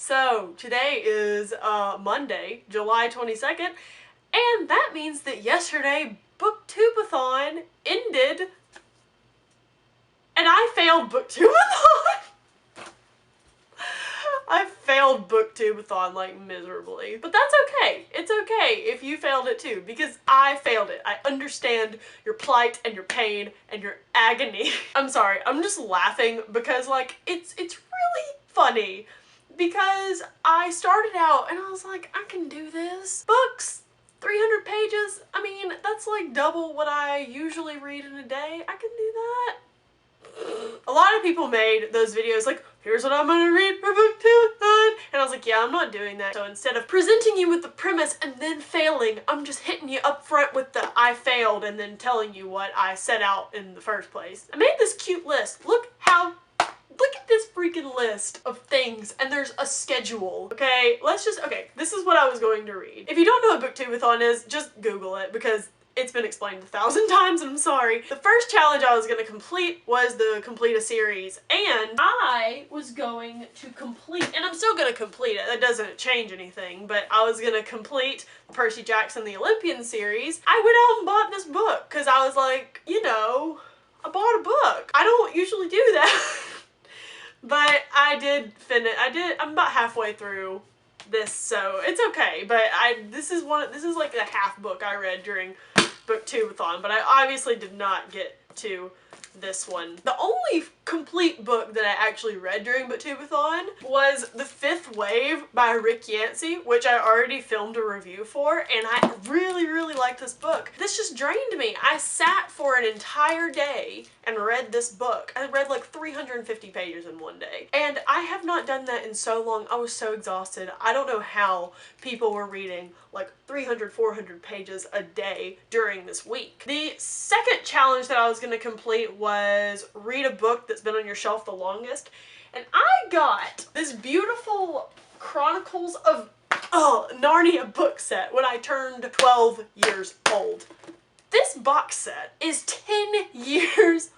So today is Monday, July 22nd, and that means that yesterday Booktubeathon ended and I failed Booktubeathon. I failed Booktubeathon like miserably, but that's okay. It's okay if you failed it too, because I failed it. I understand your plight and your pain and your agony. I'm sorry, I'm just laughing because like it's really funny. Because I started out and I was like, I can do this. Books, 300 pages. I mean, that's like double what I usually read in a day. I can do that. A lot of people made those videos like, here's what I'm gonna read for Booktubeathon. And I was like, yeah, I'm not doing that. So instead of presenting you with the premise and then failing, I'm just hitting you up front with the I failed and then telling you what I set out in the first place. I made this cute list. Look at this freaking list of things, and there's a schedule, okay? This is what I was going to read. If you don't know what Booktubeathon is, just Google it, because it's been explained 1,000 times, and I'm sorry. The first challenge I was going to complete was the complete a series, and I was going to complete, and I'm still going to complete it, that doesn't change anything, but I was going to complete Percy Jackson the Olympian series. I went out and bought this book, because I was like, you know, I bought a book. I don't usually do that. But I did finish. I'm about halfway through this, so it's okay. But this is like the half book I read during Booktubeathon, but I obviously did not get to this one. The only complete book that I actually read during Booktubeathon was The Fifth Wave by Rick Yancey, which I already filmed a review for, and I really liked this book. This just drained me. I sat for an entire day and read this book. I read like 350 pages in one day, and I have not done that in so long. I was so exhausted. I don't know how people were reading like 300, 400 pages a day during this week. The second challenge that I was going to complete was read a book that's been on your shelf the longest, and I got this beautiful Chronicles of Narnia book set when I turned 12 years old. This box set is 10 years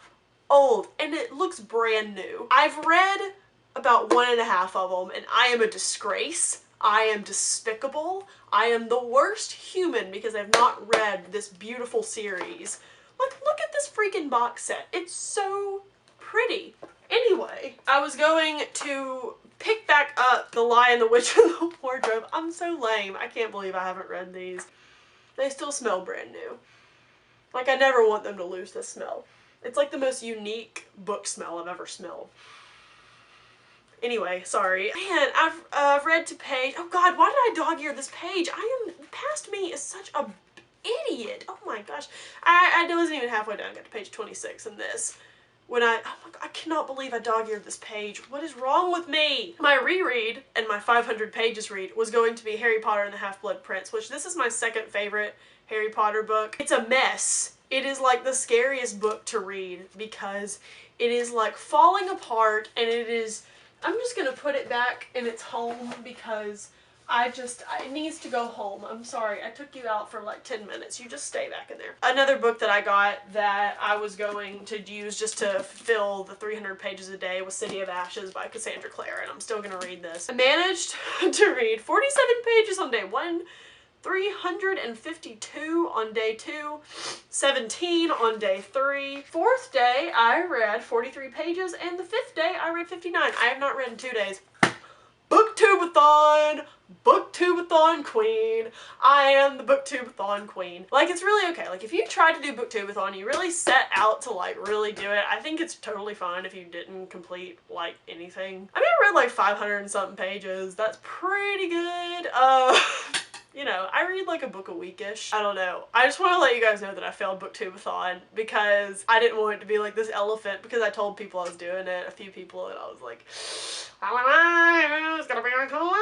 old and it looks brand new. I've read about 1.5 of them and I am a disgrace. I am despicable. I am the worst human because I've not read this beautiful series. Like, look at this freaking box set. It's so pretty. Anyway, I was going to pick back up The Lion, the Witch, and the Wardrobe. I'm so lame. I can't believe I haven't read these. They still smell brand new. Like, I never want them to lose this smell. It's like the most unique book smell I've ever smelled. Anyway, sorry. Man, I've read to page... Oh god, why did I dog-ear this page? Past me is such a idiot. Oh my gosh. I wasn't even halfway down. I got to page 26 in this. When oh my god, I cannot believe I dog-eared this page. What is wrong with me? My reread and my 500 pages read was going to be Harry Potter and the Half-Blood Prince, which this is my second favorite Harry Potter book. It's a mess. It is like the scariest book to read because it is like falling apart, and it is... I'm just gonna put it back in its home because it needs to go home. I'm sorry, I took you out for like 10 minutes. You just stay back in there. Another book that I got that I was going to use just to fill the 300 pages a day was City of Ashes by Cassandra Clare, and I'm still gonna read this. I managed to read 47 pages on day 1, 352 on day 2, 17 on day 3. Fourth day, I read 43 pages, and the fifth day, I read 59. I have not read in 2 days. Booktubeathon! Booktubeathon queen. I am the Booktubeathon queen. Like, it's really okay. Like, if you try to do Booktubeathon, you really set out to, like, really do it. I think it's totally fine if you didn't complete, like, anything. I mean, I read, like, 500 and something pages. That's pretty good. You know, I read like a book a week-ish. I don't know. I just want to let you guys know that I failed Booktubeathon because I didn't want it to be like this elephant, because I told people I was doing it, a few people, and I was like, it's gonna be cool.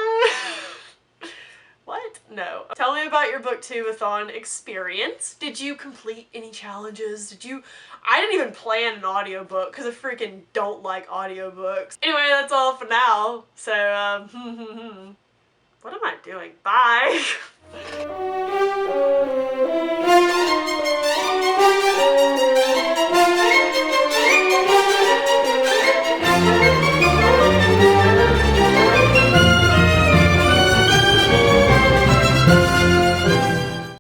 What? No. Tell me about your Booktubeathon experience. Did you complete any challenges? I didn't even plan an audiobook because I freaking don't like audiobooks. Anyway, that's all for now. So, what am I doing? Bye!